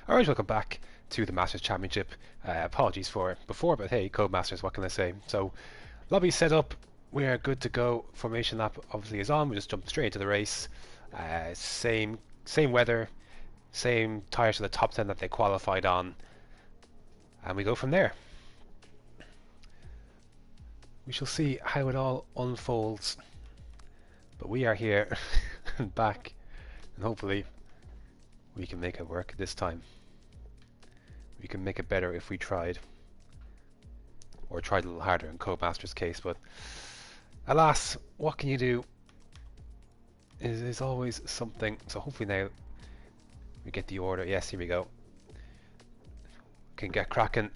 Alright, welcome back to the Masters Championship. Apologies for before, but hey, Codemasters, what can I say? So, lobby set up, we are good to go. Formation lap obviously is on, we just jump straight into the race. Same weather, same tyres to the top 10 that they qualified on, and we go from there. We shall see how it all unfolds, but we are here and back, and hopefully we can make it work this time. We can make it better if we tried, or tried a little harder in Codemaster's case, but alas, what can you do? It is always something. So hopefully now we get the order. Yes, here we go. Can get cracking.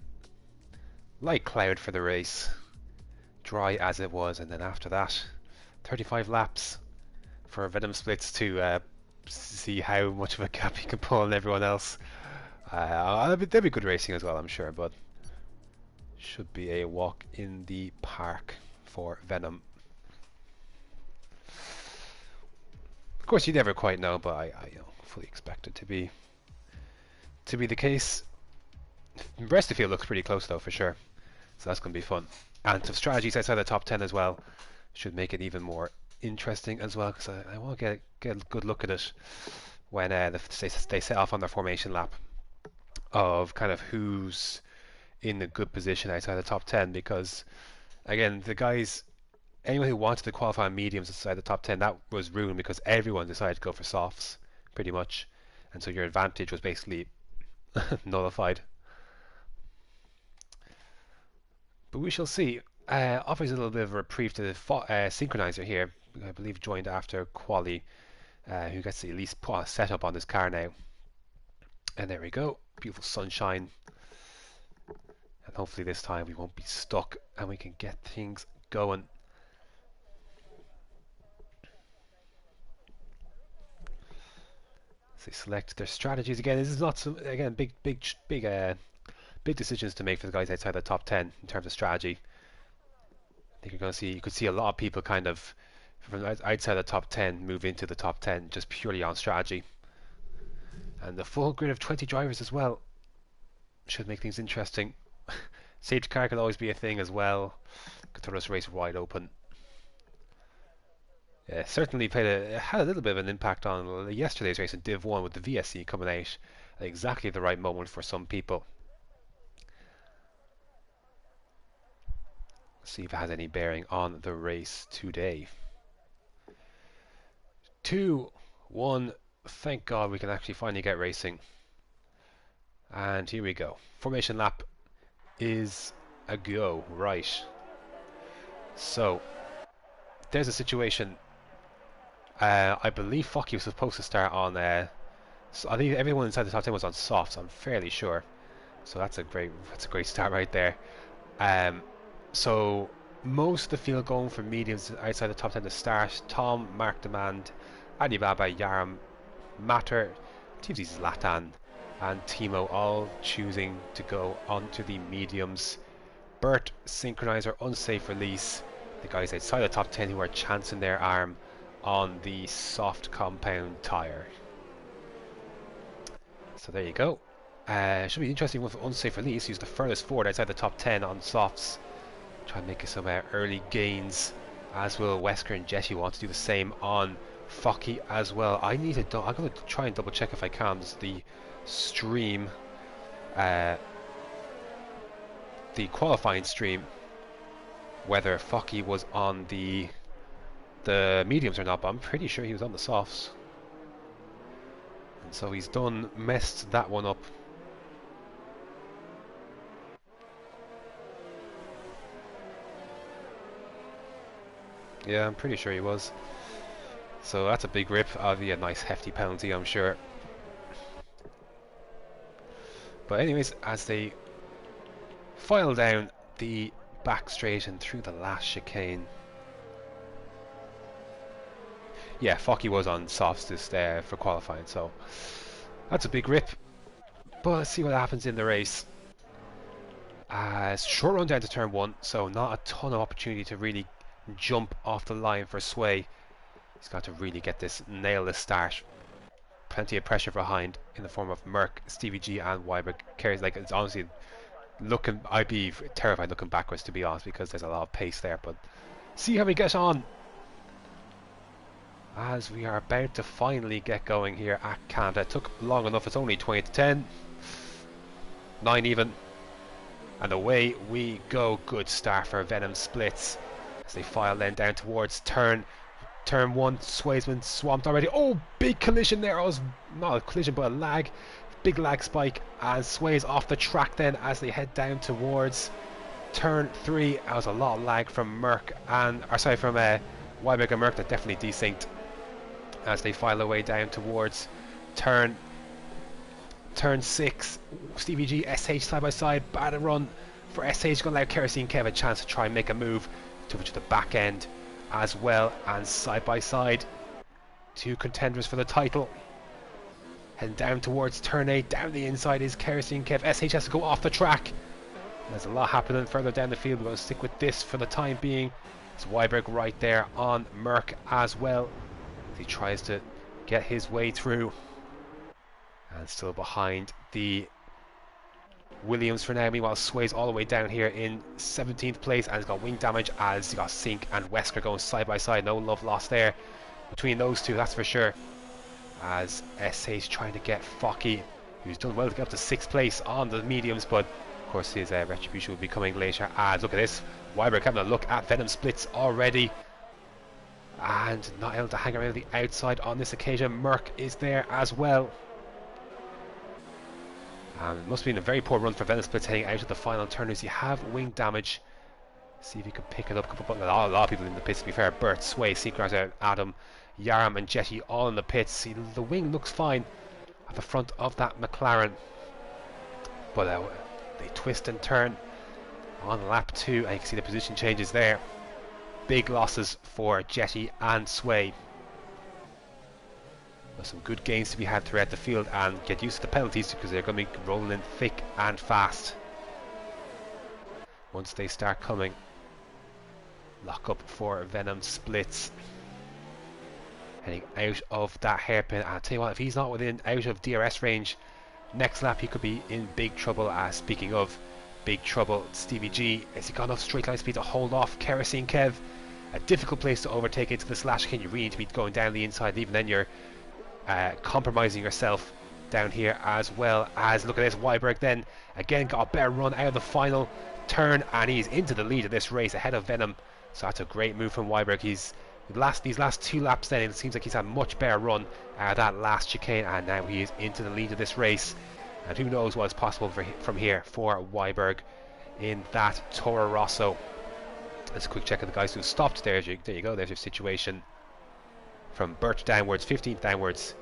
Light cloud for the race, dry as it was, and then after that 35 laps for Venom Splits to see how much of a gap he can pull on everyone else. There'll be good racing as well, I'm sure, but should be a walk in the park for Venom. Of course, you never quite know, but I fully expect it to be the case. The rest of the field looks pretty close though, for sure, so that's going to be fun. And some strategies outside the top 10 as well should make it even more interesting as well, because I want to get a good look at it when they set off on their formation lap, of kind of who's in a good position outside the top 10, because again, the guys, anyone who wanted to qualify on mediums outside the top 10, that was ruined because everyone decided to go for softs pretty much, and so your advantage was basically nullified. But we shall see. Offers a little bit of a reprieve to the synchronizer here, I believe joined after Quali, who gets to at least put a setup on this car now. And there we go, beautiful sunshine, and hopefully this time we won't be stuck and we can get things going. So they select their strategies again. This is not some, again, big decisions to make for the guys outside the top 10 in terms of strategy. I think you're going to see, you could see a lot of people kind of from outside the top 10 move into the top 10 just purely on strategy. And the full grid of 20 drivers as well should make things interesting. Safety car could always be a thing as well. Could throw this race wide open. Yeah, certainly had a little bit of an impact on yesterday's race in Div 1 with the VSC coming out at exactly the right moment for some people. Let's see if it has any bearing on the race today. 2-1. Thank God we can actually finally get racing. And here we go. Formation lap is a go. Right. So there's a situation. I believe Focky was supposed to start on. So I think everyone inside the top 10 was on softs. I'm fairly sure. So that's a great start right there. So most of the field going for mediums outside the top 10 to start. Tom, Mark Demand, Alibaba, Yaram, Matter, TV's Zlatan, and Timo all choosing to go onto the mediums. Bert, Synchronizer, Unsafe Release, the guys outside the top 10 who are chancing their arm on the soft compound tyre. So there you go. Should be interesting with Unsafe Release, who's the furthest forward outside the top 10 on softs. Try and make some early gains, as will Wesker and Jesse want to do the same on Focky as well. I'm going to try and double check if I can the stream, the qualifying stream, whether Focky was on the mediums or not, but I'm pretty sure he was on the softs, and so he's messed that one up. Yeah, I'm pretty sure he was. So that's a big rip. That'll be a nice hefty penalty, I'm sure. But anyways, as they file down the back straight and through the last chicane. Yeah, Focky was on softs for qualifying, so that's a big rip. But let's see what happens in the race. Short run down to turn 1, so not a ton of opportunity to really jump off the line for Sway. He's got to really nail this start. plenty of pressure behind in the form of Merck, Stevie G and Weiberg. Carries, like, it's honestly looking, I'd be terrified looking backwards, to be honest, because there's a lot of pace there. But see how we get on as we are about to finally get going here at Canada. It took long enough. It's only 20 to 10, 9 even, and away we go. Good start for Venom Splits as they file then down towards turn one. Swaysman swamped already. Oh, big collision there. It was not a collision but a lag, big lag spike, and Sways off the track then as they head down towards turn 3. That was a lot of lag from Merck and, or sorry, from Weiberg and Merck. That definitely desynced as they file their way down towards turn 6. Stevie G, SH side by side. Bad run for SH, going to allow Kerosene Kev a chance to try and make a move to the back end as well. And side by side, two contenders for the title. Heading down towards turn 8. Down the inside is Kerosene Kev. SH has to go off the track. There's a lot happening further down the field. We're going to stick with this for the time being. It's Weiberg right there on Merck as well. He tries to get his way through. And still behind the Williams for now. Meanwhile, Sways all the way down here in 17th place and has got wing damage as he got Sink and Wesker going side by side. No love lost there between those two, that's for sure. As SA's trying to get Focky, who's done well to get up to 6th place on the mediums, but of course his retribution will be coming later. As look at this, Weiberg having a look at Venom Splits already and not able to hang around the outside on this occasion. Merck is there as well. It must have been a very poor run for Venom Splits heading out of the final turn. As you have wing damage, see if you can pick it up. A lot of people in the pits, to be fair. Bert, Sway, Synchronizer, Adam, Yaram and Jetty all in the pits. See, the wing looks fine at the front of that McLaren, but they twist and turn on lap 2 and you can see the position changes there. Big losses for Jetty and Sway. There's some good gains to be had throughout the field, and get used to the penalties because they're going to be rolling in thick and fast once they start coming. Lock up for Venom Splits heading out of that hairpin. I'll tell you what, if he's not out of DRS range next lap, he could be in big trouble. Speaking of big trouble, Stevie G, has he got enough straight line speed to hold off Kerosene Kev? A difficult place to overtake into the slash. Can you really need to be going down the inside? Even then you're compromising yourself down here as well. As look at this, Weiberg then again got a better run out of the final turn and he's into the lead of this race ahead of Venom. So that's a great move from Weiberg. These last 2 laps then, it seems like he's had a much better run out of that last chicane, and now he is into the lead of this race. And who knows what's possible from here for Weiberg in that Toro Rosso. Let's a quick check of the guys who stopped there. There you go, there's your situation. From Burt downwards, 15th downwards,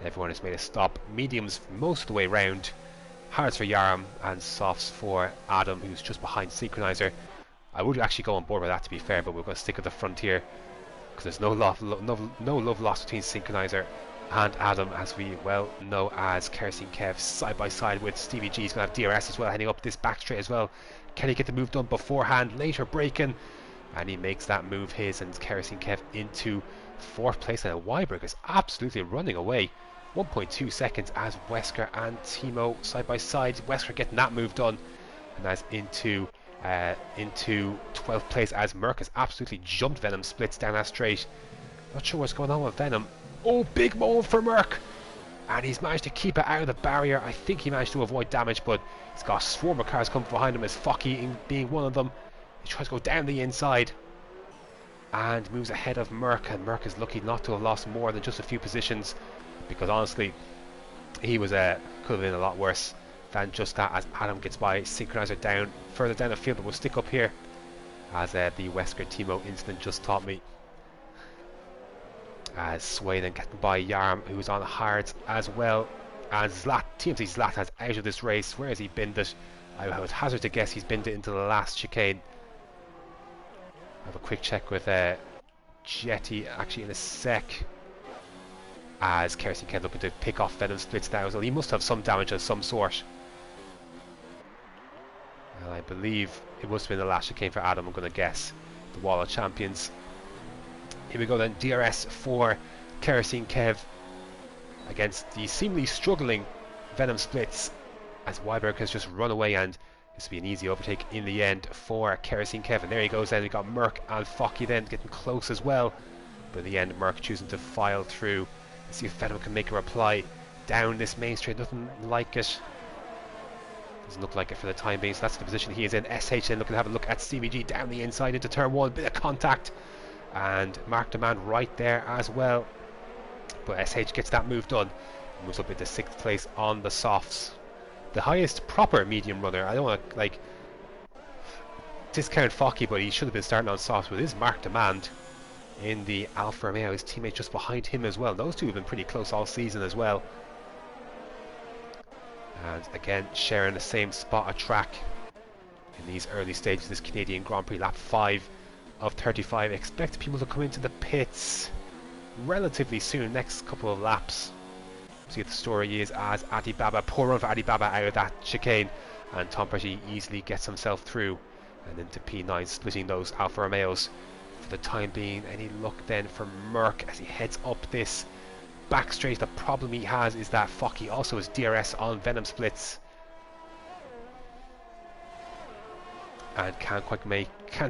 everyone has made a stop. Mediums most of the way round. Hards for Yaram and softs for Adam, who's just behind Synchronizer. I would actually go on board with that, to be fair, but we're going to stick at the front here because there's no love lost between Synchronizer and Adam, as we well know, as Kerosene Kev side by side with Stevie G. He's going to have DRS as well, heading up this back straight as well. Can he get the move done beforehand? Later braking, and he makes that move his, and Kerosene Kev into 4th place. And Weiberg is absolutely running away. 1.2 seconds as Wesker and Timo side by side. Wesker getting that move done, and that's into 12th place as Merck has absolutely jumped Venom Splits down that straight. Not sure what's going on with Venom. Oh, big move for Merck, and he's managed to keep it out of the barrier. I think he managed to avoid damage, but he's got a swarm of cars coming behind him, as Focky being one of them. He tries to go down the inside and moves ahead of Merck, and Merck is lucky not to have lost more than just a few positions, because honestly he was could have been a lot worse than just that, as Adam gets by Synchronizer down further down the field. But we'll stick up here, as the Wesker Timo incident just taught me. As Sway then getting by Yarm, who's on hards as well. And TMC Zlat has out of this race. Where has he binned it? I would hazard to guess he's binned it into the last chicane. I'll have a quick check with Jetty actually in a sec, as Kerosene Kev looking to pick off Venom Splits now. So he must have some damage of some sort. And I believe it must have been the last chicane for Adam, I'm going to guess. The Wall of Champions. Here we go then, DRS for Kerosene Kev. against the seemingly struggling Venom Splits, as Weiberg has just run away, and this will be an easy overtake in the end for Kerosene Kevin. There he goes then. We got Merc and Focky then getting close as well, but in the end Merc choosing to file through. Let's see if Venom can make a reply down this main straight. Nothing like it. Doesn't look like it for the time being, so that's the position he is in. SH then looking to have a look at CVG down the inside into turn 1. Bit of contact, and Mark Demand right there as well. But SH gets that move done. Moves up into 6th place on the softs. The highest proper medium runner. I don't want to like discount Focky, but he should have been starting on softs. But it is Mark Demand in the Alfa Romeo. His teammate just behind him as well. Those two have been pretty close all season as well. And again, sharing the same spot of track in these early stages of this Canadian Grand Prix. Lap 5 of 35. Expect people to come into the pits relatively soon, next couple of laps. See what the story is as Adibaba, poor run for Adibaba out of that chicane, and Tom Petty easily gets himself through and into P9, splitting those Alfa Romeos for the time being. Any luck then for Merc as he heads up this back straight? The problem he has is that Focky also has DRS on Venom Splits and can't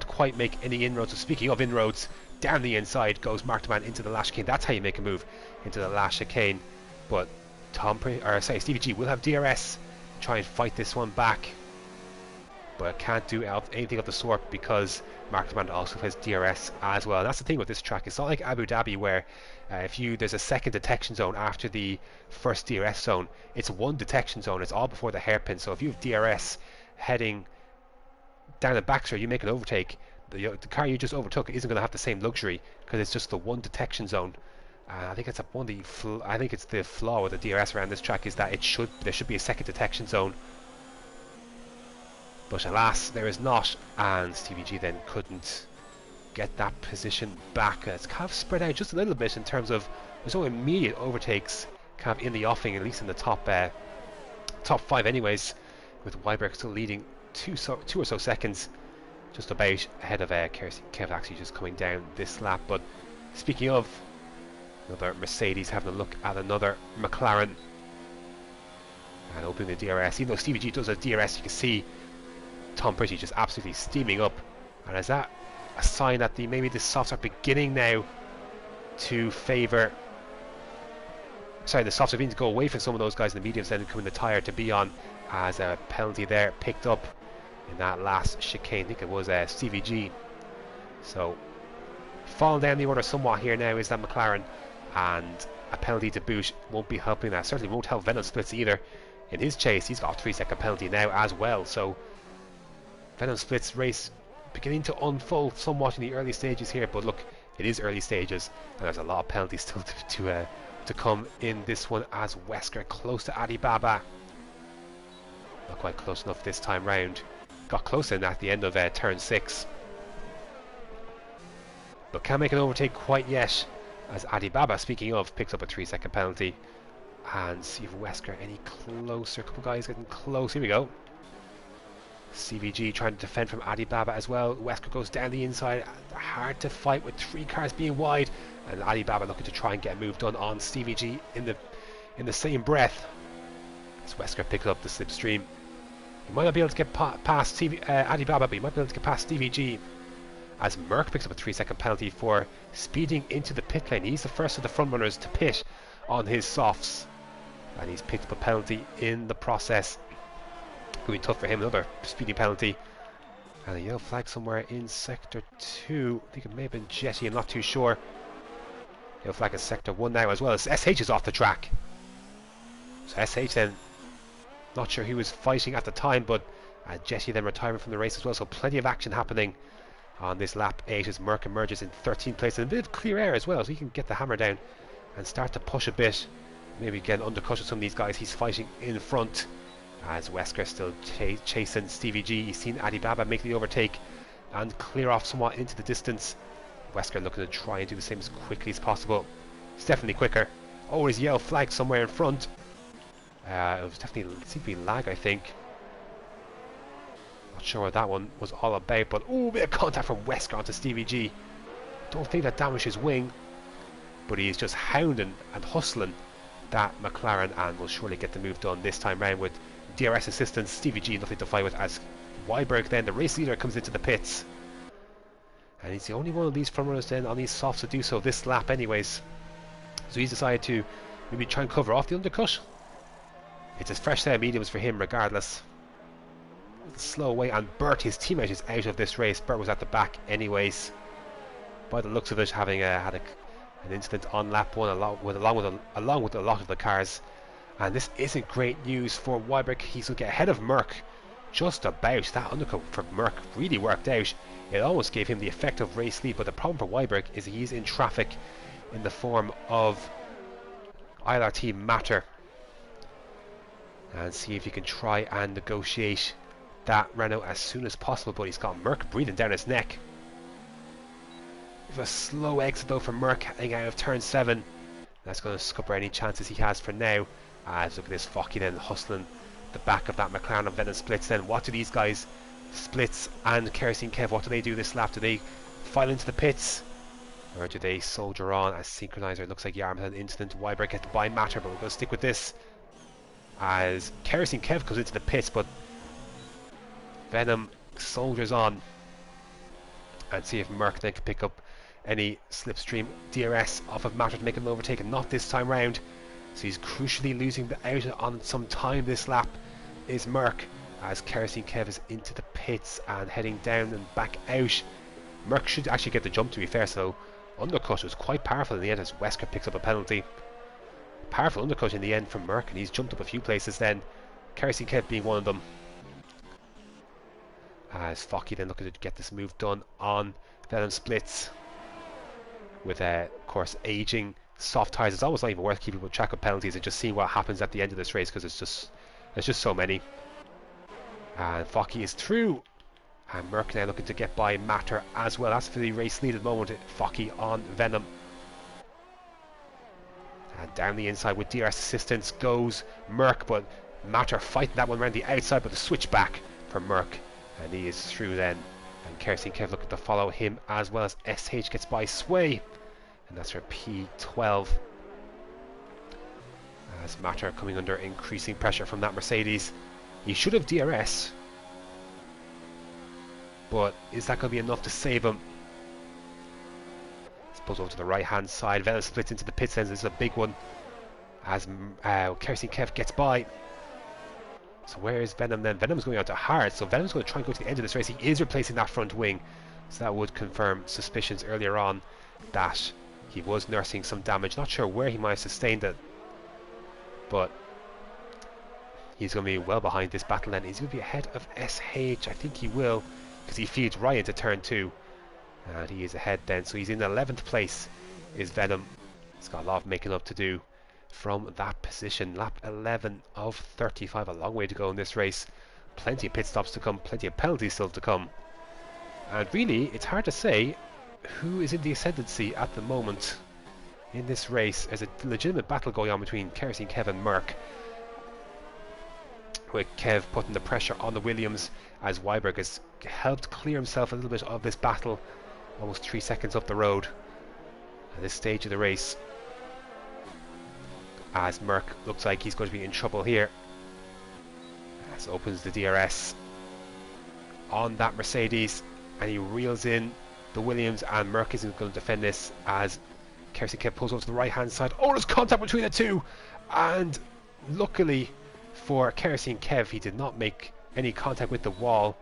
quite make any inroads. So speaking of inroads, down the inside goes Mark Demand into the last chicane. That's how you make a move, into the last chicane. But Stevie G will have DRS, try and fight this one back, but can't do anything of the sort because Mark Demand also has DRS as well. And that's the thing with this track. It's not like Abu Dhabi where there's a second detection zone after the first DRS zone. It's one detection zone. It's all before the hairpin. So if you have DRS heading down the back straight, you make an overtake. The car you just overtook isn't going to have the same luxury because it's just the one detection zone. I think it's the flaw with the DRS around this track is that there should be a second detection zone, but alas there is not, and Stevie G then couldn't get that position back. It's kind of spread out just a little bit in terms of there's no immediate overtakes kind of in the offing, at least in the top 5 anyways, with Weiberg still leading 2 or so seconds, just about ahead of Kev actually just coming down this lap. But speaking of another Mercedes having a look at another McLaren and opening the DRS. Even though Stevie G does a DRS, you can see Tom Pretty just absolutely steaming up. And is that a sign that maybe the softs are beginning now to favour... Sorry, the softs are beginning to go away from some of those guys in the mediums, then coming the tyre to be on, as a penalty there picked up in that last chicane. I think it was Stevie G. So falling down the order somewhat here now is that McLaren, and a penalty to boot won't be helping that. Certainly won't help Venom Splits either. In his chase, he's got a 3-second penalty now as well. So Venom Splits race beginning to unfold somewhat in the early stages here, but look, it is early stages and there's a lot of penalties still to come in this one, as Wesker close to Adibaba. Not quite close enough this time round. Got close in at the end of turn 6, but can't make an overtake quite yet, as Adibaba, speaking of, picks up a 3-second penalty. And see if Wesker any closer. A couple guys getting close. Here we go. CVG trying to defend from Adibaba as well. Wesker goes down the inside. Hard to fight with 3 cars being wide, and Adibaba looking to try and get a move done on Stevie G in the same breath. As Wesker picks up the slipstream, he might not be able to get past Adibaba, but he might be able to get past Stevie G, as Merck picks up a 3-second penalty for speeding into the pit lane. He's the first of the front runners to pit on his softs, and he's picked up a penalty in the process. Going to be tough for him, another speeding penalty, and a yellow flag somewhere in sector 2. I think it may have been Jetty, I'm not too sure. Yellow flag in sector 1 now as well, as SH is off the track. So SH then, not sure who was fighting at the time, but Jetty then retiring from the race as well. So plenty of action happening on this lap 8 as Merck emerges in 13th place, and a bit of clear air as well, so he can get the hammer down and start to push a bit, maybe get an undercut of some of these guys he's fighting in front, as Wesker still chasing Stevie G. He's seen Adibaba make the overtake and clear off somewhat into the distance. Wesker looking to try and do the same as quickly as possible. It's definitely quicker. Oh, there's a yellow flag somewhere in front. It was definitely, it seemed to be lag, I think. Not sure what that one was all about, but oh, bit of contact from Wesker onto Stevie G. Don't think that damaged his wing, but he's just hounding and hustling that McLaren and will surely get the move done this time round with DRS assistance. Stevie G nothing to fight with as Weiberg, then the race leader, comes into the pits. And he's the only one of these front runners then on these softs to do so this lap anyways. So he's decided to maybe try and cover off the undercut. It's a fresh set of mediums for him regardless. Slow away, and Bert, his teammate, is out of this race. Bert was at the back anyways. By the looks of it, having had an incident on lap 1 along with a lot of the cars. And this isn't great news for Weiberg. He's going to get ahead of Merck. Just about. That undercut for Merck really worked out. It almost gave him the effective race lead, but the problem for Weiberg is he's in traffic in the form of ILRT Matter. And see if he can try and negotiate that Renault as soon as possible, but he's got Merck breathing down his neck. With a slow exit though from Merck heading out of turn 7. That's going to scupper any chances he has for now. As look at this Focky then hustling the back of that McLaren of Venom Splits. Then what do these guys, Splits and Kerosene Kev, what do they do this lap? Do they file into the pits, or do they soldier on as Synchronizer? Looks like Yarm had an incident. Weiberg gets by Matter, but we're going to stick with this as Kerosene Kev comes into the pits, but Venom soldiers on and see if Merck then can pick up any slipstream DRS off of Matter to make an overtake, and not this time round. So he's crucially losing out on some time this lap is Merck, as Kerosene Kev is into the pits and heading down and back out. Merck should actually get the jump, to be fair, so undercut was quite powerful in the end as Wesker picks up a penalty. Powerful undercut in the end from Merck, and he's jumped up a few places then, Kerosene Kev being one of them. As Focky then looking to get this move done on Venom Splits. With of course aging soft tyres, it's almost not even worth keeping track of penalties and just seeing what happens at the end of this race, because there's just so many. And Focky is through, and Merck now looking to get by Matter as well. That's for the race lead at the moment. Focky on Venom, and down the inside with DRS assistance goes Merck, but Matter fighting that one around the outside, but the switch back for Merck, and he is through then. And Kerosene Kev looking to follow him as well as SH gets by Sway, and that's for P12. As Matter coming under increasing pressure from that Mercedes. He should have DRS, but is that going to be enough to save him? Suppose over to the right hand side. Venom splits into the pit lanes. This is a big one as Kerosene Kev gets by. So where is Venom then? Venom's going out to hard, so Venom's going to try and go to the end of this race. He is replacing that front wing, so that would confirm suspicions earlier on that he was nursing some damage. Not sure where he might have sustained it, but he's going to be well behind this battle then. He's going to be ahead of SH. I think he will, because he feeds right into turn 2, and he is ahead then. So he's in 11th place is Venom. He's got a lot of making up to do from that position. Lap 11 of 35, a long way to go in this race. Plenty of pit stops to come, plenty of penalties still to come, and really it's hard to say who is in the ascendancy at the moment in this race. There's a legitimate battle going on between Kerosene Kev and Merck, with Kev putting the pressure on the Williams as Weiberg has helped clear himself a little bit of this battle, almost 3 seconds up the road at this stage of the race, as Merck looks like he's going to be in trouble here. As opens the DRS on that Mercedes, and he reels in the Williams, and Merck isn't going to defend this as Kerosene Kev pulls over to the right hand side. Oh, there's contact between the two, and luckily for Kerosene Kev, he did not make any contact with the wall.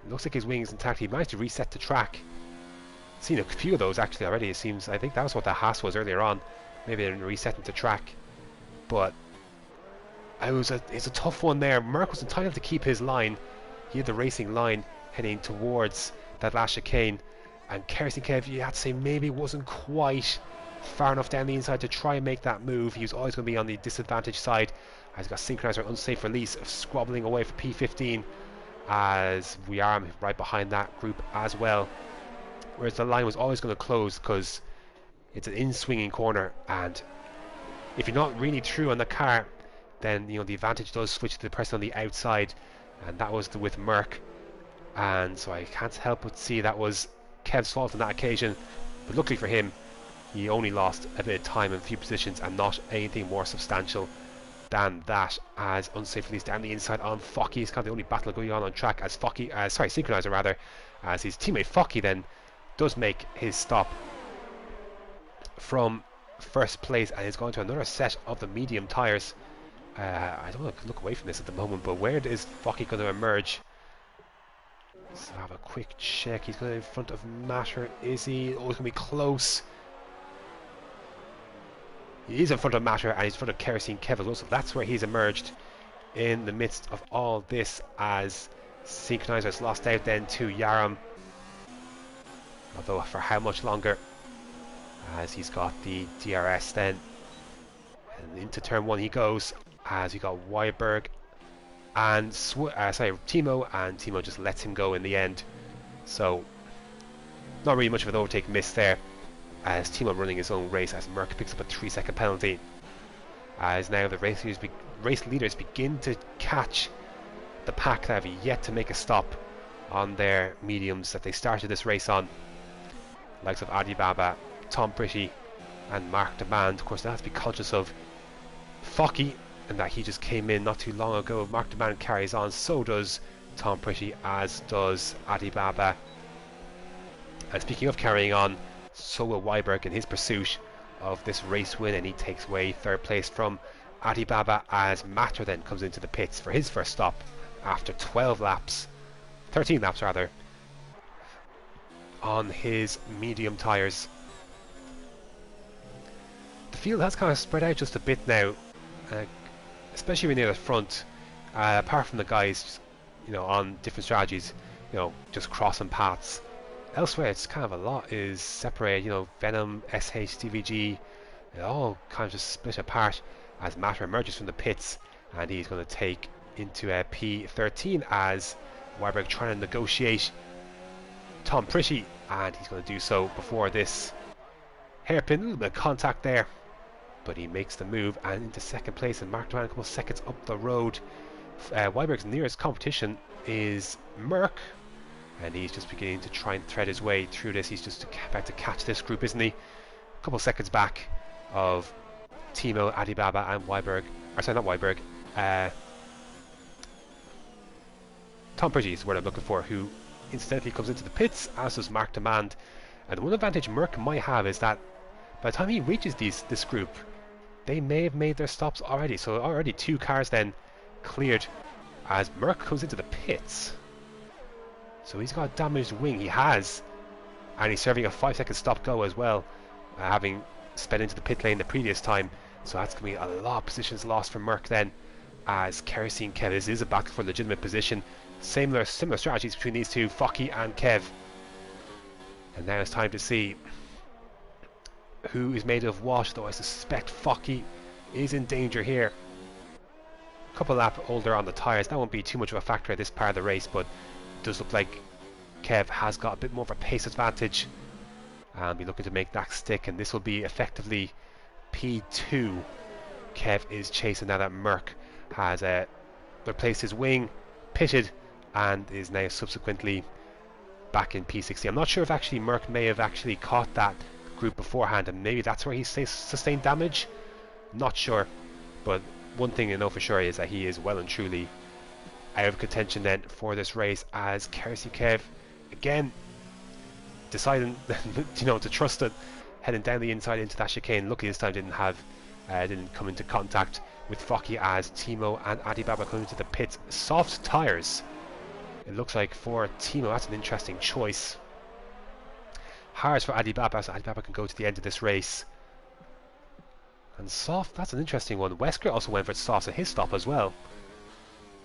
It looks like his wing is intact. He managed to reset the track. Seen a few of those actually already, it seems. I think that was what the Haas was earlier on. Maybe they're resetting the track, but it's a tough one there. Merck was entitled to keep his line. He had the racing line heading towards that last chicane, and Kerosene Kev, you had to say, maybe wasn't quite far enough down the inside to try and make that move. He was always going to be on the disadvantaged side, as he got Synchronizer unsafe release of squabbling away for P15, as we are right behind that group as well. Whereas the line was always going to close because it's an in-swinging corner, and if you're not really true on the car, then the advantage does switch to the person on the outside, and that was with Merck. And so I can't help but see that was Kev's fault on that occasion, but luckily for him, He only lost a bit of time in a few positions and not anything more substantial than that, as unsafe release down the inside on Focky. It's kind of the only battle going on track, as Focky, Synchronizer rather, as his teammate Focky then does make his stop from first place and is going to another set of the medium tyres. I don't want to look away from this at the moment, but where is Focky going to emerge? Let's have a quick check. He's going to in front of Matter, is he? Oh, it's going to be close. He is in front of Matter and he's in front of Kerosene Kev as well, so that's where he's emerged in the midst of all this, as Synchronizer has lost out then to Yaram, although for how much longer, as he's got the DRS then. And into turn 1 he goes, as he got Weiberg and Timo, and Timo just lets him go in the end. So not really much of an overtake miss there, as Timo running his own race, as Merck picks up a 3-second penalty, as now the race leaders begin to catch the pack that have yet to make a stop on their mediums that they started this race on. Likes of Adibaba, Tom Pretty and Mark Demand. Of course, they have to be conscious of Focky, and that he just came in not too long ago. Mark Demand carries on, so does Tom Pretty, as does Adibaba. And speaking of carrying on, so will Weiberg in his pursuit of this race win, and he takes away third place from Adibaba, as Matter then comes into the pits for his first stop after 13 laps rather, on his medium tyres. The field has kind of spread out just a bit now, especially when near the front, apart from the guys, you know, on different strategies, you know, just crossing paths. Elsewhere, it's kind of a lot is separated, you know, Venom, SH, DVG, it all kind of just split apart, as Matter emerges from the pits, and he's going to take into P13, as Weiberg trying to negotiate Tom Pretty, and he's going to do so before this hairpin. A little bit of contact there, but he makes the move and into second place, and Mark Duran a couple of seconds up the road. Weiberg's nearest competition is Merck, and he's just beginning to try and thread his way through this. He's just about to catch this group, isn't he? A couple of seconds back of Timo, Adibaba and Weiberg, or sorry, not Weiberg, Tom Pretty is the word I'm looking for, who incidentally comes into the pits, as does Mark Demand. And the one advantage Merck might have is that by the time he reaches this group, they may have made their stops already. So already 2 cars then cleared, as Merck comes into the pits. So he's got a damaged wing, he has, and he's serving a 5-second stop go as well, having sped into the pit lane the previous time. So that's going to be a lot of positions lost for Merck then, as Kerosene Kev is a battle for legitimate position. Similar strategies between these two, Focky and Kev. And now it's time to see who is made of what, though I suspect Focky is in danger here. A couple lap older on the tyres, that won't be too much of a factor at this part of the race, but it does look like Kev has got a bit more of a pace advantage and be looking to make that stick, and this will be effectively P2. Kev is chasing now that Merck has replaced his wing, pitted, and is now subsequently back in P60. I'm not sure if actually Merck may have actually caught that group beforehand, and maybe that's where he sustained damage. Not sure, but one thing I know for sure is that he is well and truly out of contention then for this race, as Kerosene Kev again deciding you know, to trust it, heading down the inside into that chicane. Luckily this time didn't come into contact with Focky, as Timo and Adibaba come into the pits. Soft tyres, it looks like, for Timo. That's an interesting choice. Hards for Adibaba, so Adibaba can go to the end of this race. And soft, that's an interesting one. Wesker also went for soft at his stop as well.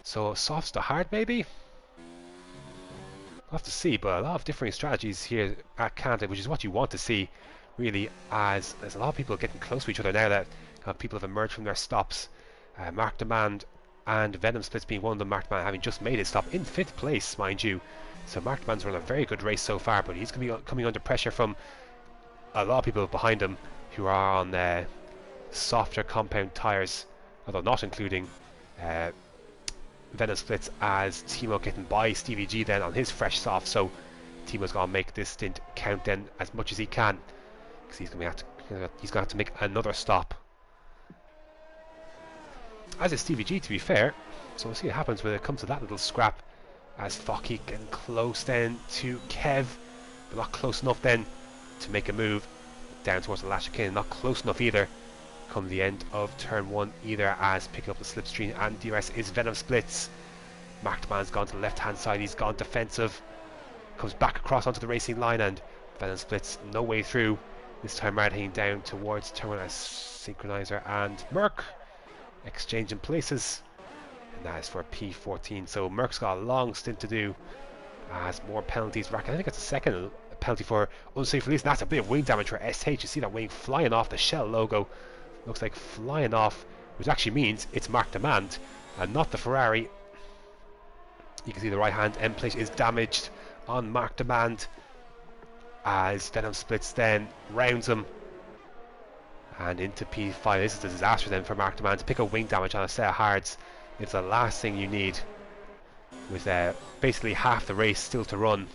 So soft's to hard maybe? We'll have to see, but a lot of differing strategies here at Canada, which is what you want to see, really, as there's a lot of people getting close to each other now that people have emerged from their stops. Mark Demand and Venom Splits being one of them, Mark Demand having just made his stop in 5th place, mind you. So Mark Demand's run a very good race so far, but he's going to be coming under pressure from a lot of people behind him who are on softer compound tyres, although not including Venom Splits, as Timo getting by Stevie G then on his fresh soft. So Timo's going to make this stint count then as much as he can. because he's going to have to make another stop. As is Stevie G, to be fair. So we'll see what happens when it comes to that little scrap. As Focky getting close then to Kev, but not close enough then to make a move down towards the lash chicane. Not close enough either come the end of turn 1 either, as picking up the slipstream and DRS is Venom Splits. Markman's gone to the left hand side, he's gone defensive, comes back across onto the racing line, and Venom Splits no way through. This time right, heading down towards turn 1 as Synchronizer and Merc exchanging places, and that is for P14. So Merc's got a long stint to do as more penalties rack. I think it's a second penalty for unsafe release, and that's a bit of wing damage for SH. You see that wing flying off the Shell logo, looks like flying off, which actually means it's Mark Demand and not the Ferrari. You can see the right hand end plate is damaged on Mark Demand as Venom Splits then rounds him and into P5. This is a disaster then for Mark Demand. To pick up wing damage on a set of hards, it's the last thing you need with basically half the race still to run.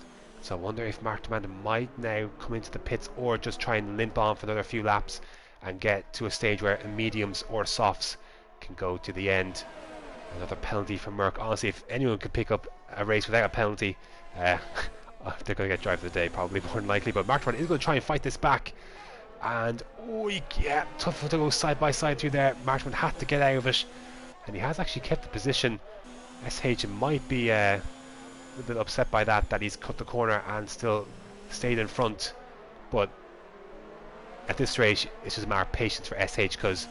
So I wonder if Mark Demand might now come into the pits or just try and limp on for another few laps and get to a stage where mediums or softs can go to the end. Another penalty from Merc. Honestly, if anyone could pick up a race without a penalty, they're going to get driver of the day, probably, more than likely. But Mark Demand is going to try and fight this back. And, oh, yeah, tough to go side by side through there. Mark Demand had to get out of it. And he has actually kept the position. SH might be a bit upset by that he's cut the corner and still stayed in front. But at this stage, it's just a matter of patience for SH, because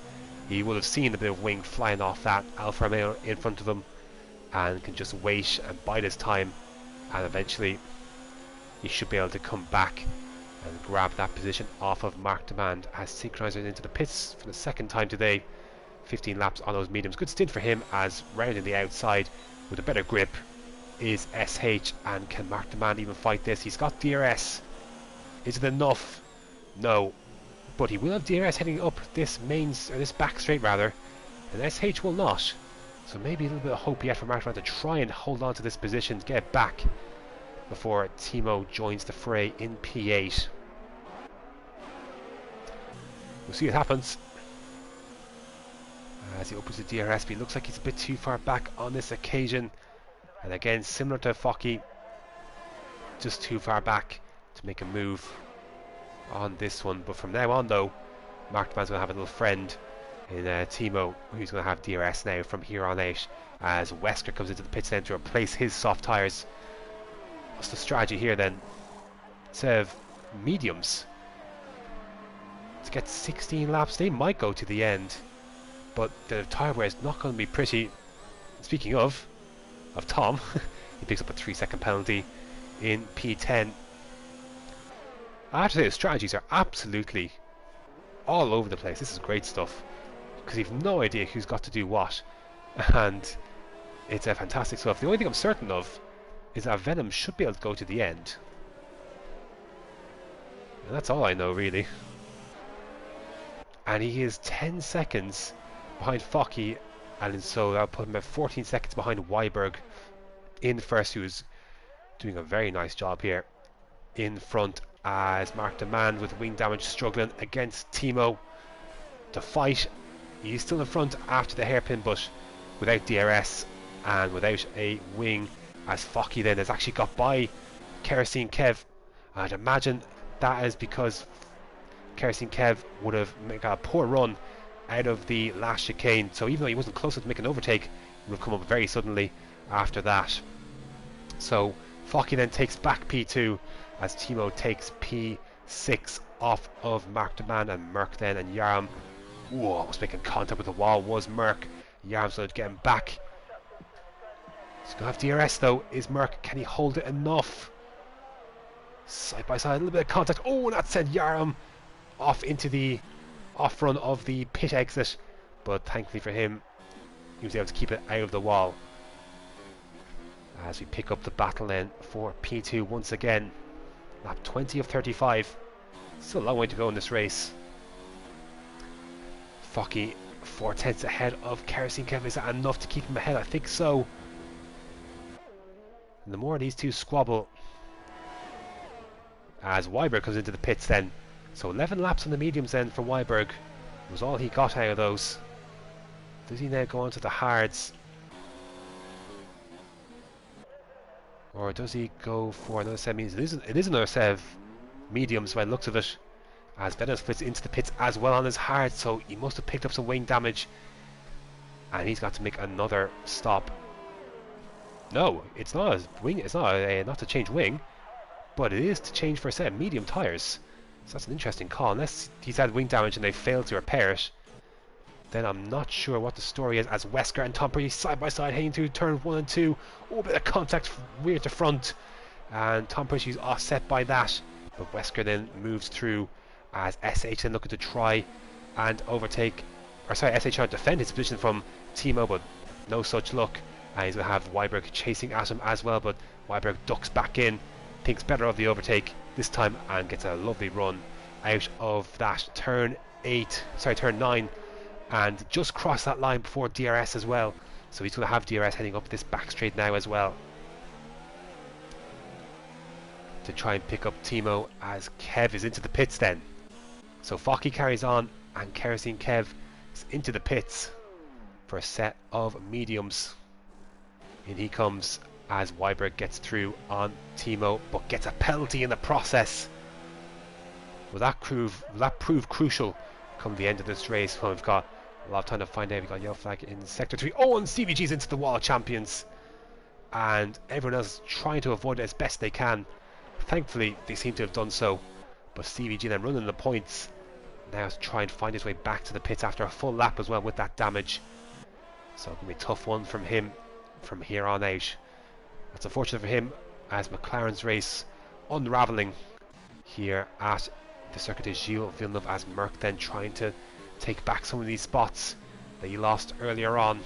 he would have seen a bit of wing flying off that Alfa Romeo in front of him and can just wait and bide his time, and eventually he should be able to come back and grab that position off of Mark Demand as Synchronizer into the pits for the second time today. 15 laps on those mediums. Good stint for him, as rounding the outside with a better grip is SH. And can Mark Demand even fight this? He's got DRS. Is it enough? No. But he will have DRS heading up this this back straight rather, and SH will not. So maybe a little bit of hope yet for Mark Demand to try and hold on to this position, to get it back before Timo joins the fray in P8. We'll see what happens as he opens the DRS, but he looks like he's a bit too far back on this occasion. And again, similar to Focky, just too far back to make a move on this one. But from now on though, Mark Demand's going to have a little friend in Timo, who's going to have DRS now from here on out, as Wesker comes into the pit lane to replace his soft tyres. What's the strategy here then? Instead of mediums, to get 16 laps, they might go to the end, but the tyre wear is not going to be pretty. Speaking of Tom, he picks up a 3-second penalty in P10. I have to say the strategies are absolutely all over the place. This is great stuff, because you've no idea who's got to do what, and it's fantastic stuff. The only thing I'm certain of is that Venom should be able to go to the end, and that's all I know really. And he is 10 seconds behind Focky, and so that'll put him at 14 seconds behind Weiberg in first, who's doing a very nice job here in front, as Mark Demand with wing damage struggling against Timo to fight. He's still in front after the hairpin, but without DRS and without a wing, as Focky then has actually got by Kerosene Kev. I'd imagine that is because Kerosene Kev would have got a poor run out of the last chicane, so even though he wasn't close enough to make an overtake, he would have come up very suddenly after that. So Focky then takes back P2 as Timo takes P6 off of Mark Demand, and Merc then and Yaram, whoa, was making contact with the wall, was Merc. Yaram's going to get him back. He's going to have DRS though, is Merc. Can he hold it enough? Side by side, a little bit of contact. Oh, and that sent Yaram off into the off run of the pit exit, but thankfully for him, he was able to keep it out of the wall. As we pick up the battle then for P2 once again. Lap 20 of 35. Still a long way to go in this race. Focky 4/10 ahead of Kerosene Kev. Is that enough to keep him ahead? I think so. And the more these two squabble, as Weiber comes into the pits then, So 11 laps on the mediums then for Weiberg was all he got out of those. Does he now go on to the hards? Or does he go for another set of mediums? It is another set of mediums by the looks of it, as Bennett splits into the pits as well on his hard, so he must have picked up some wing damage, and he's got to make another stop. No, it's not a wing. It's not not to change wing, but it is to change for a set of medium tires. So that's an interesting call. Unless he's had wing damage and they failed to repair it, then I'm not sure what the story is. As Wesker and Tom Purdy side by side heading through turn 1 and 2, oh, bit of contact rear to front, and Tom Purdy's offset by that. But Wesker then moves through as SH then looking to try and overtake, or sorry, SH trying to defend his position from Timo, but no such luck. And he's going to have Weiberg chasing at him as well, but Weiberg ducks back in, thinks better of the overtake this time, and gets a lovely run out of that turn 9, and just crossed that line before DRS as well. So he's going to have DRS heading up this back straight now as well, to try and pick up Timo as Kev is into the pits then. So Focky carries on and Kerosene Kev is into the pits for a set of mediums. In he comes as Weiberg gets through on Timo, but gets a penalty in the process. Will that prove crucial come the end of this race? Well, we've got a lot of time to find out. We've got yellow flag in sector 3. Oh, and CVG's into the wall of champions, and everyone else is trying to avoid it as best they can. Thankfully they seem to have done so, but CVG then running the points now to try and find his way back to the pits after a full lap as well with that damage. So it's going to be a tough one from him from here on out. That's unfortunate for him, as McLaren's race unravelling here at the Circuit de Gilles Villeneuve, as Merck then trying to take back some of these spots that he lost earlier on,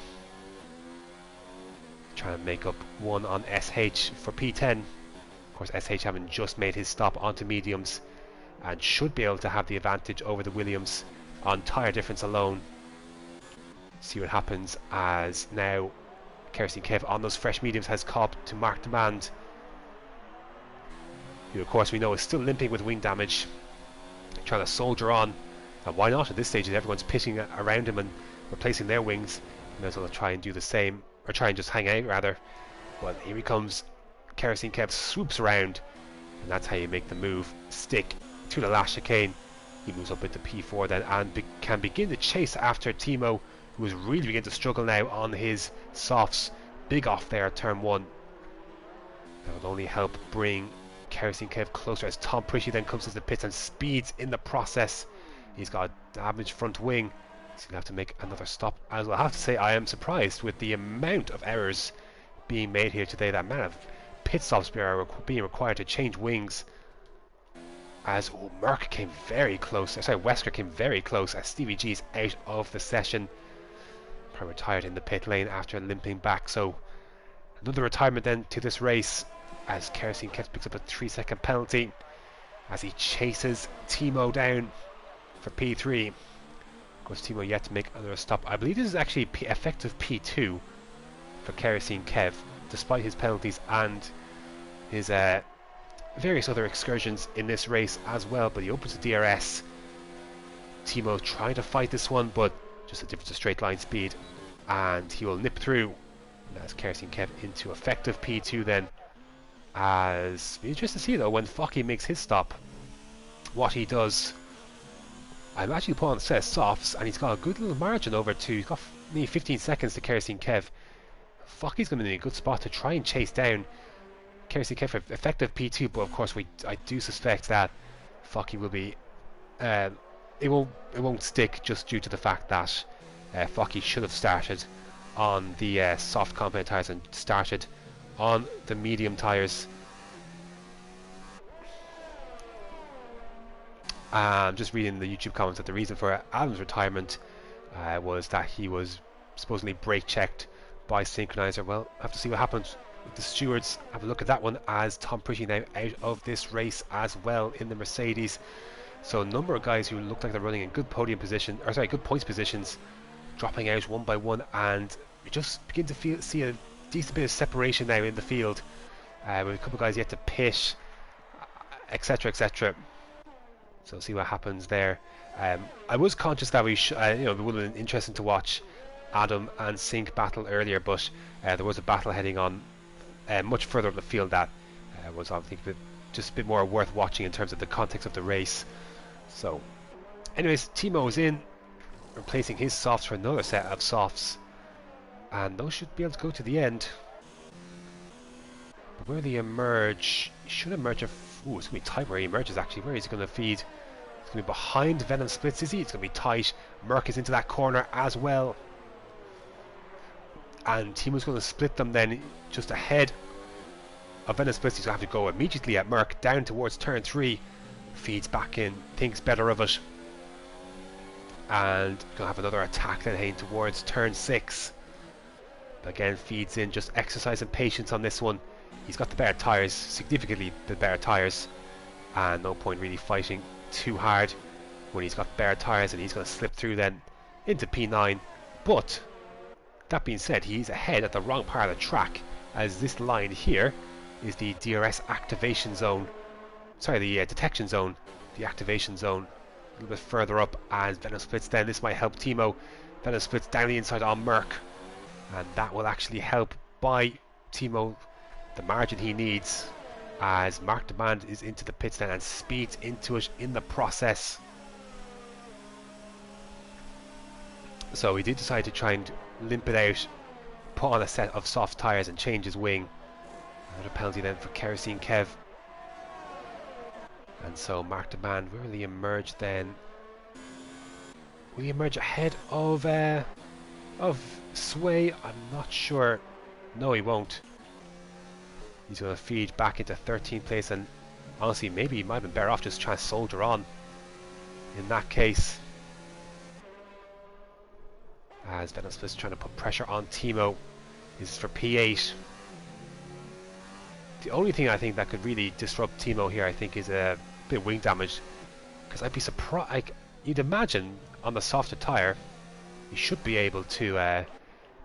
trying to make up one on SH for P10. Of course, SH having just made his stop onto mediums and should be able to have the advantage over the Williams on tyre difference alone. See what happens as now Kerosene Kev on those fresh mediums has caught to Mark Demand, who of course we know is still limping with wing damage, trying to soldier on. And why not at this stage, as everyone's pitting around him and replacing their wings? He may as well try and do the same, or try and just hang out rather. But here he comes. Kerosene Kev swoops around, and that's how you make the move stick to the last chicane. He moves up into P4 then, and can begin to chase after Timo, who is really beginning to struggle now on his softs. Big off there at turn 1. That will only help bring Kerosene Kev closer as Tom Pritchie then comes into the pits and speeds in the process. He's got a damaged front wing. He's going to have to make another stop as well. I have to say, I am surprised with the amount of errors being made here today. That amount of pit stops being required to change wings. As Merck came very close. Sorry, Wesker came very close as Stevie G's out of the session. Probably retired in the pit lane after limping back. So another retirement then to this race, as Kerosene Kev picks up a 3-second penalty as he chases Timo down for P3. Of course, Timo yet to make another stop. I believe this is actually effective P2 for Kerosene Kev, despite his penalties and his various other excursions in this race as well. But he opens the DRS. Timo trying to fight this one, but just a difference of straight line speed, and he will nip through. And that's Kerosene Kev into effective P2 then. As it'll be interesting to see though when Focky makes his stop what he does. I'm actually put on a set of softs, and he's got a good little margin over to, he's got nearly 15 seconds to Kerosene Kev. Focky's going to be in a good spot to try and chase down Kerosene Kev for effective P2, but of course I do suspect that Focky will be it won't stick, just due to the fact that Focky should have started on the soft compound tyres and started on the medium tyres. Just reading the YouTube comments that the reason for Adam's retirement was that he was supposedly brake checked by Synchronizer. Well, I have to see what happens with the stewards. Have a look at that one, as Tom Pritchie now out of this race as well in the Mercedes. So a number of guys who look like they're running in good podium position, or sorry, good points positions, dropping out one by one, and we just begin to see a decent bit of separation now in the field, with a couple of guys yet to pit, etc, etc. So see what happens there. I was conscious that it would have been interesting to watch Adam and Sink battle earlier, but there was a battle heading on much further up the field that was, I think, just a bit more worth watching in terms of the context of the race. So, anyways, Timo is in, replacing his softs for another set of softs, and those should be able to go to the end. But where they emerge, he should emerge. It's going to be tight where he emerges. Actually, where is he going to feed? It's going to be behind Venom Splits, is he? It's going to be tight. Merc is into that corner as well. And Timo's going to split them then just ahead of Venom Splits. He's going to have to go immediately at Merc, down towards turn 3. Feeds back in, thinks better of it. And going to have another attack then heading towards turn 6. But again, feeds in, just exercising patience on this one. He's got the better tyres, significantly the better tyres. And no point really fighting too hard when he's got better tyres, and he's going to slip through then into P9. But that being said, he's ahead at the wrong part of the track, as this line here is the DRS activation zone. Sorry, the detection zone, the activation zone. A little bit further up as Venom Splits then. This might help Timo. Venom Splits down the inside on Merc, and that will actually help buy Timo the margin he needs, as Mark Demand is into the pits then and speeds into it in the process. So he did decide to try and limp it out, put on a set of soft tyres and change his wing. Another penalty then for Kerosene Kev. And so Mark Demand, where will he emerge then? Will he emerge ahead of Sway? I'm not sure. No, he won't. He's going to feed back into 13th place, and honestly, maybe he might have been better off just trying to soldier on in that case. As Venom Splits trying to put pressure on Timo. This is for P8. The only thing I think that could really disrupt Timo here, I think, is a bit of wing damage. Because I'd be surprised. You'd imagine on the softer tyre, he should be able to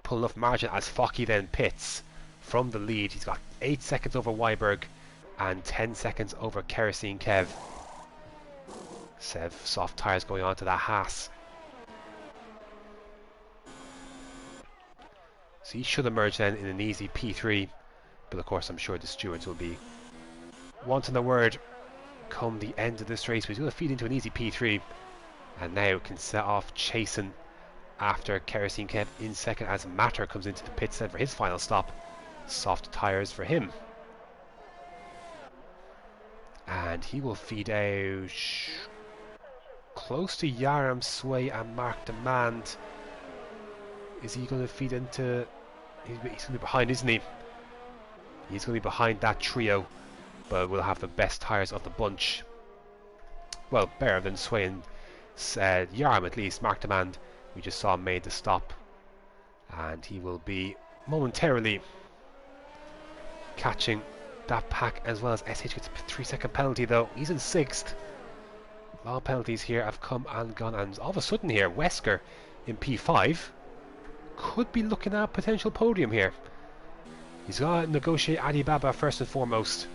pull enough margin as Focky then pits from the lead. He's got 8 seconds over Weiberg and 10 seconds over Kerosene Kev. Sev soft tyres going on to that Haas. So he should emerge then in an easy P3. But of course I'm sure the stewards will be wanting the word come the end of this race. But he's going to feed into an easy P3. And now can set off chasing after Kerosene Kev in second, as Matter comes into the pits then for his final stop. Soft tyres for him. And he will feed out close to Yaram, Sway and Mark Demand. Is he going to feed into... He's going to be behind, isn't he? He's going to be behind that trio, but will have the best tyres of the bunch. Well, better than Sway and Yaram at least. Mark Demand, we just saw, made the stop. And he will be momentarily catching that pack, as well as SH gets a 3-second penalty though. He's in 6th. Long penalties here have come and gone, and all of a sudden here Wesker in P5 could be looking at a potential podium here. He's got to negotiate Alibaba first and foremost,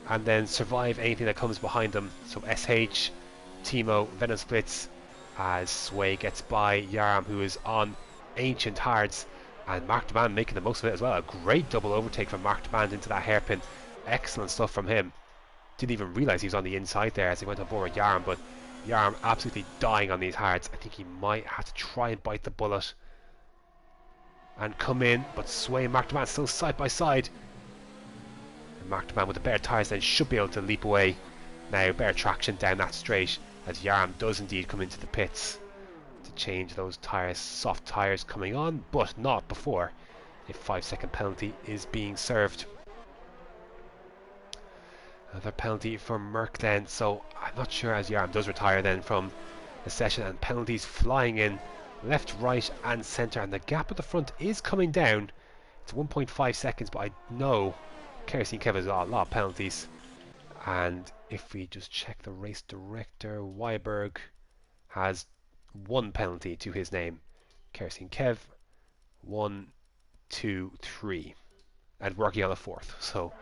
and then survive anything that comes behind them. So SH, Timo, Venom Splits, as Sway gets by Yaram, who is on ancient hards, and Mark Demand making the most of it as well. A great double overtake from Mark Demand into that hairpin. Excellent stuff from him. Didn't even realise he was on the inside there as he went on board with Yaram, but Yaram absolutely dying on these hards. I think he might have to try and bite the bullet and come in, but Sway and Mark Demand still side by side. And Mark Demand with the better tyres then should be able to leap away. Now better traction down that straight, as Yaram does indeed come into the pits to change those tyres. Soft tyres coming on, but not before a 5-second penalty is being served. Another penalty for Merck then, so I'm not sure, as Yaram does retire then from the session, and penalties flying in left, right and centre, and the gap at the front is coming down. It's 1.5 seconds, but I know Kerosene Kev has got a lot of penalties. And if we just check the race director, Weiberg has 1 penalty to his name. Kerosene Kev 1, 2, 3, and working on a 4th, so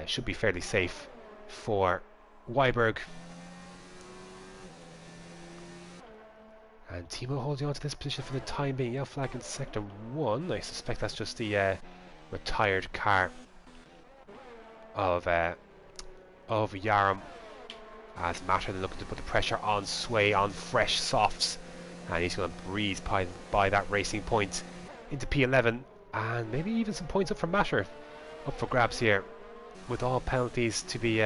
should be fairly safe for Weiberg. And Timo holding on to this position for the time being. Yellow flag in sector 1. I suspect that's just the retired car of Yarum. As Matter looking to put the pressure on Sway on fresh softs. And he's going to breeze by that racing point into P11. And maybe even some points up for Matter. Up for grabs here. With all penalties to be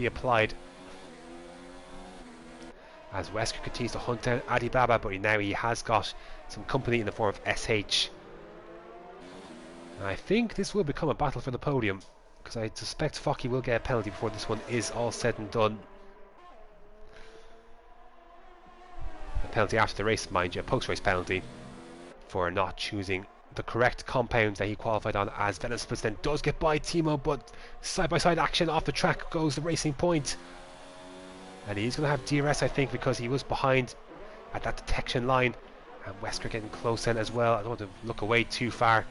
applied. As Wesker continues to hunt down Adibaba, but now he has got some company in the form of SH. And I think this will become a battle for the podium, because I suspect Focky will get a penalty before this one is all said and done. A penalty after the race, mind you, a post-race penalty for not choosing the correct compound that he qualified on, as Venom Splits then does get by Timo, but side-by-side action off the track goes the racing point. And he's going to have DRS, I think, because he was behind at that detection line. And Wesker getting close in as well. I don't want to look away too far.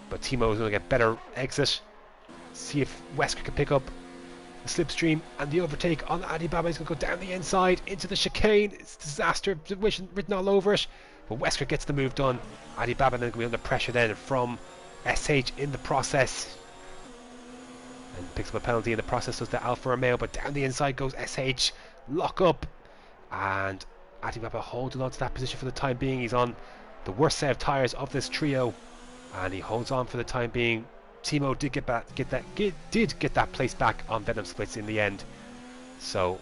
But Timo is going to get better exit. See if Wesker can pick up the slipstream and the overtake on Adibaba. He's going to go down the inside into the chicane. It's disaster written all over it. But Wesker gets the move done. Adibaba then going to be under pressure then from SH in the process. And picks up a penalty in the process, does the Alfa Romeo, but down the inside goes SH, lock up, and Adibaba holding on to that position for the time being. He's on the worst set of tyres of this trio, and he holds on for the time being. Timo did get that place back on Venom Splits in the end. So,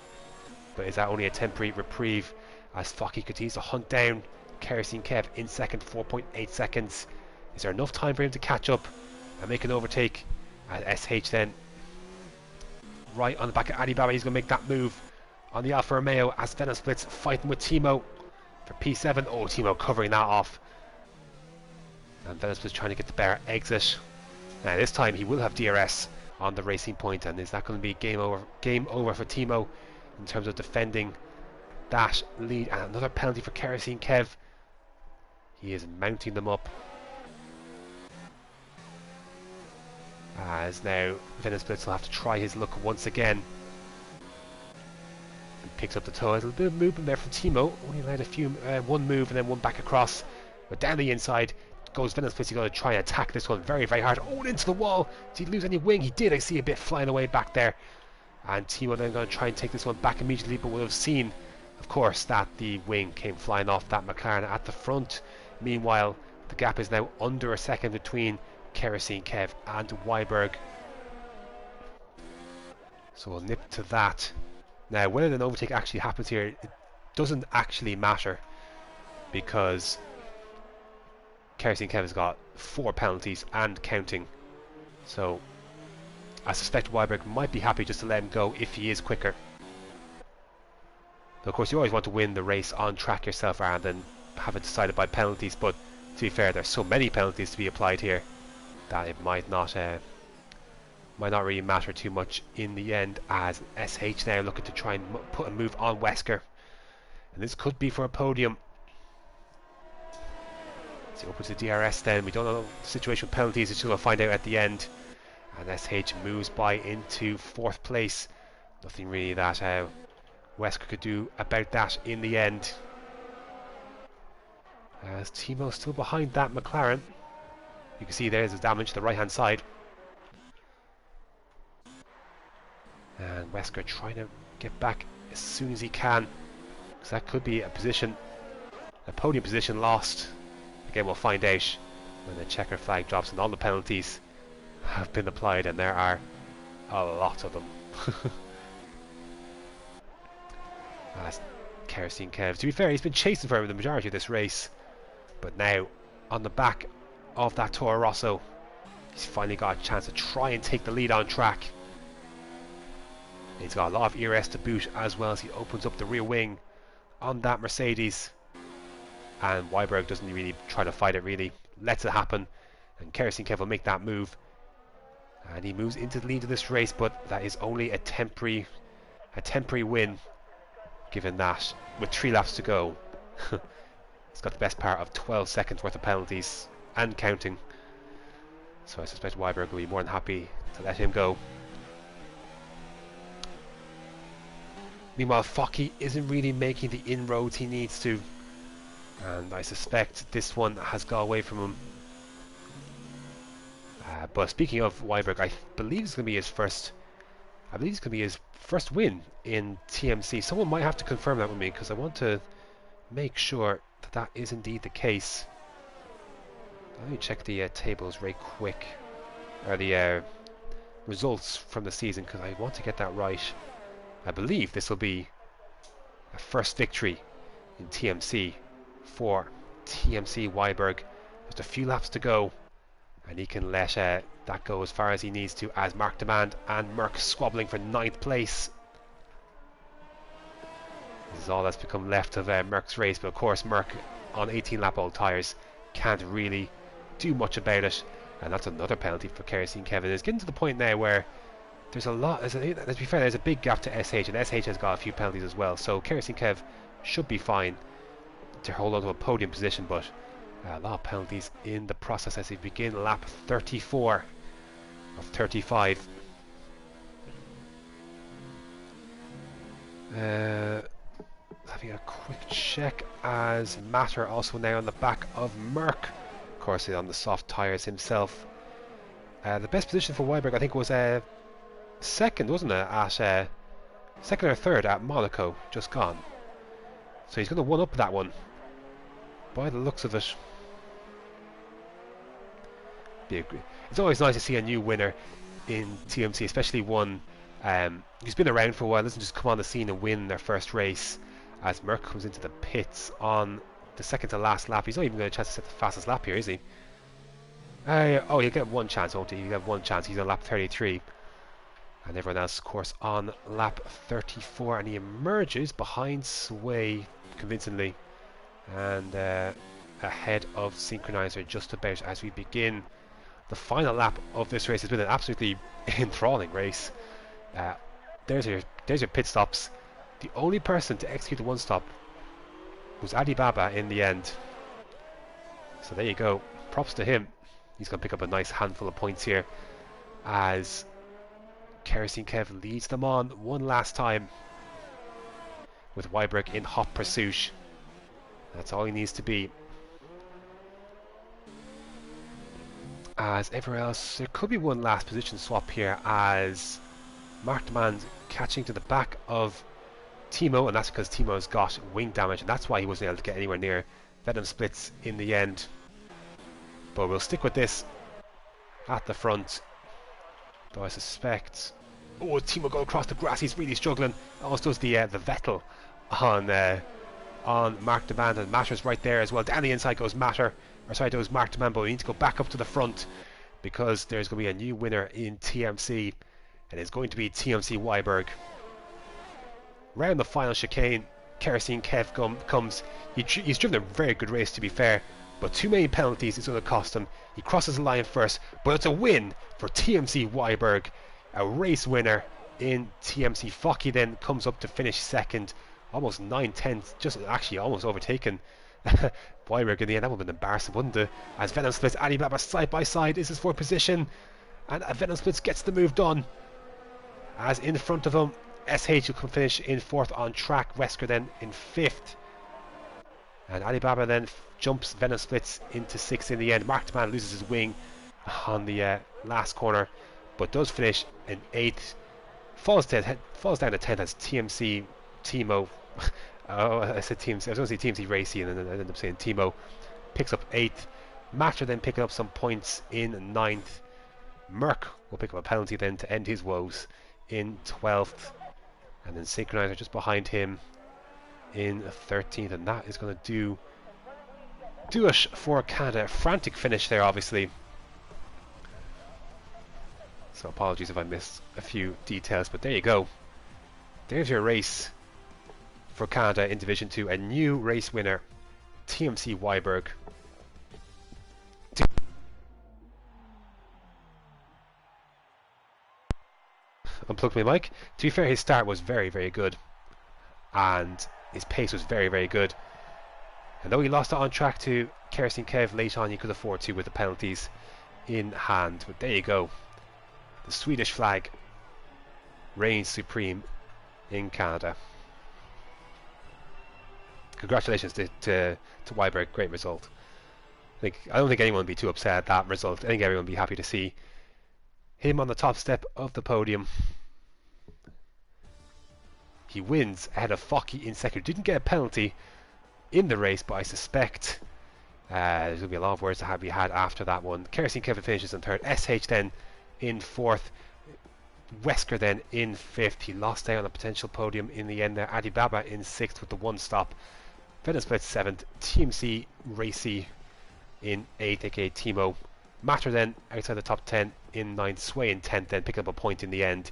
but is that only a temporary reprieve as Focky continues to hunt down Kerosene Kev in second, 4.8 seconds. Is there enough time for him to catch up and make an overtake? SH then right on the back of Adibaba. He's going to make that move on the Alfa Romeo as Venom Splits fighting with Timo for P7. Oh, Timo covering that off. And Venom Splits trying to get the better exit. Now this time he will have DRS on the racing point, and is that going to be game over for Timo in terms of defending that lead? And another penalty for Kerosene Kev. He is mounting them up. As now Venom Splits will have to try his luck once again. And picks up the toe. A little bit of movement there from Timo. Only allowed one move and then one back across. But down the inside goes Venom Splits. He's going to try and attack this one very, very hard. Oh, into the wall. Did he lose any wing? He did. I see a bit flying away back there. And Timo then going to try and take this one back immediately, but we'll have seen, of course, that the wing came flying off that McLaren at the front. Meanwhile, the gap is now under a second between Kerosene Kev and Weiberg. So we'll nip to that. Now whether an overtake actually happens here, it doesn't actually matter, because Kerosene Kev has got 4 penalties and counting. So I suspect Weiberg might be happy just to let him go if he is quicker. But of course you always want to win the race on track yourself rather than have it decided by penalties, but to be fair, there's so many penalties to be applied here that it might not really matter too much in the end, as SH now looking to try and put a move on Wesker, and this could be for a podium. So open to DRS then. We don't know the situation with penalties, it's going to find out at the end. And SH moves by into 4th place. Nothing really that Wesker could do about that in the end, as Timo still behind that McLaren. You can see there's the damage to the right hand side. And Wesker trying to get back as soon as he can, because that could be a podium position lost. Again, we'll find out when the checker flag drops and all the penalties have been applied, and there are a lot of them. As Kerosene Kev, to be fair, he's been chasing for the majority of this race, but now on the back of that Toro Rosso, he's finally got a chance to try and take the lead on track. He's got a lot of ERS to boot, as well as he opens up the rear wing on that Mercedes, and Weiberg doesn't really try to fight it, really lets it happen, and Kerosene Kev will make that move, and he moves into the lead of this race, but that is only a temporary win, given that with 3 laps to go he's got the best part of 12 seconds worth of penalties and counting. So I suspect Weiberg will be more than happy to let him go. Meanwhile, Focky isn't really making the inroads he needs to, and I suspect this one has got away from him. But speaking of Weiberg, I believe it's going to be his first. I believe it's going to be his first win in TMC. Someone might have to confirm that with me because I want to make sure that that is indeed the case. Let me check the tables very quick, or the results from the season, because I want to get that right. I believe this will be a first victory in TMC for TMC Weiberg. Just a few laps to go, and he can let that go as far as he needs to, as Mark Demand and Merck squabbling for 9th place. This is all that's become left of Merck's race, but of course Merck on 18 lap old tyres can't really do much about it, and that's another penalty for Kerosene Kevin. It's getting to the point now where there's a lot, let's be fair, there's a big gap to SH, and SH has got a few penalties as well, so Kerosene Kev should be fine to hold on to a podium position, but a lot of penalties in the process as we begin lap 34 of 35. Having a quick check as Matter also now on the back of Merck. Of course, he's on the soft tyres himself. The best position for Weiberg, I think, was second, wasn't it? At second or third at Monaco, just gone. So he's going to one-up that one, by the looks of it. It's always nice to see a new winner in TMC, especially one who's been around for a while, doesn't just come on the scene and win their first race. As Merck comes into the pits on the second to last lap. He's not even got a chance to set the fastest lap here, is he? Oh, he'll get one chance, won't he? He'll get one chance. He's on lap 33. And everyone else, of course, on lap 34. And he emerges behind Sway convincingly. And ahead of Synchronizer just about as we begin the final lap of this race. Has been an absolutely enthralling race. There's your pit stops. The only person to execute the one stop was Alibaba in the end. So there you go. Props to him. He's going to pick up a nice handful of points here as Kerosene Kev leads them on one last time with Weiberg in hot pursuit. That's all he needs to be. As everywhere else, there could be one last position swap here as Mark Demand catching to the back of Timo, and that's because Timo's got wing damage, and that's why he wasn't able to get anywhere near Venom Splits in the end. But we'll stick with this at the front, though I suspect... Oh, Timo going across the grass, he's really struggling. Also does the Vettel on Mark Demand, and Matter's right there as well. Down the inside goes Matter, or sorry, goes Mark Demand, but we need to go back up to the front because there's going to be a new winner in TMC, and it's going to be TMC Weiberg. Round the final chicane, Kerosene Kev comes. He's driven a very good race, to be fair, but too many penalties is going to cost him. He crosses the line first, but it's a win for TMC Weiberg, a race winner in TMC. Focky then comes up to finish second, almost 9/10, just actually almost overtaken Weiberg in the end. That would have been embarrassing, wouldn't it? As Venom Splits, Alibaba side by side is his fourth position, and Venom Splits gets the move done. As in front of him, SH will come finish in fourth on track, Wesker then in fifth, and Alibaba then jumps Venom Splits into sixth in the end. Mark Demand loses his wing on the last corner, but does finish in eighth. Falls down to 10th as TMC Timo. Oh, I said TMC. I was going to say TMC Racing, and then I ended up saying Timo. Picks up 8th. Matter then picking up some points in 9th. Merck will pick up a penalty then to end his woes in 12th. And then Synchronizer just behind him in 13th. And that is going to do it for Canada. A frantic finish there, obviously. So apologies if I missed a few details, but there you go. There's your race for Canada in Division 2. A new race winner, TMC Weiberg. Unplugged my mic. To be fair, his start was very, very good, and his pace was very, very good. And though he lost it on track to Kerosene Kev late on, you could afford to with the penalties in hand. But there you go. The Swedish flag reigns supreme in Canada. congratulations to Weiberg, great result. I don't think anyone would be too upset at that result. I think everyone would be happy to see him on the top step of the podium. He wins ahead of Focky in second. Didn't get a penalty in the race, but I suspect there's going to be a lot of words to be had after that one. Kerosene Kevin finishes in third. SH then in fourth. Wesker then in fifth. He lost out on a potential podium in the end there. Adibaba in sixth with the one stop. Venice Split seventh. TMC Racy in eighth, aka Timo. Matter then outside the top 10 in ninth. Sway in 10th, then picking up a point in the end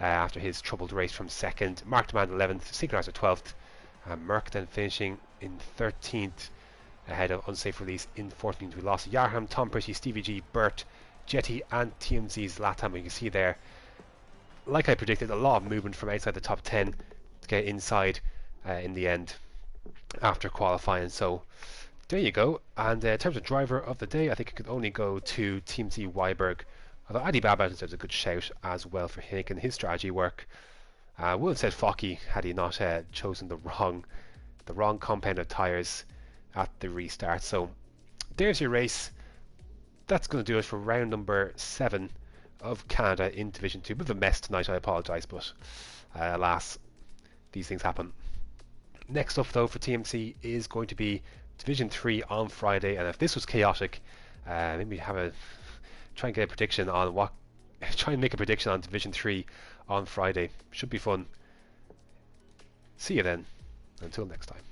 after his troubled race from second. Mark Demand 11th. Synchronizer 12th. Merck then finishing in 13th ahead of Unsafe Release in 14th. We lost Yarham, Tom Pretty, Stevie G, Burt, Jetty and TMZ's Latam. You can see there, like I predicted, a lot of movement from outside the top 10 to get inside in the end after qualifying. So there you go. And in terms of driver of the day, I think it could only go to Team Z Weiberg. Although Adi Baba deserves a good shout as well for making his strategy work. Would have said Focky had he not chosen the wrong compound of tyres at the restart. So there's your race. That's going to do it for round number 7 of Canada in Division 2. Bit of a mess tonight, I apologise, but alas, these things happen. Next up though for TMC is going to be Division 3 on Friday, and if this was chaotic, maybe try and get a prediction on try and make a prediction on Division 3 on Friday. Should be fun. See you then. Until next time.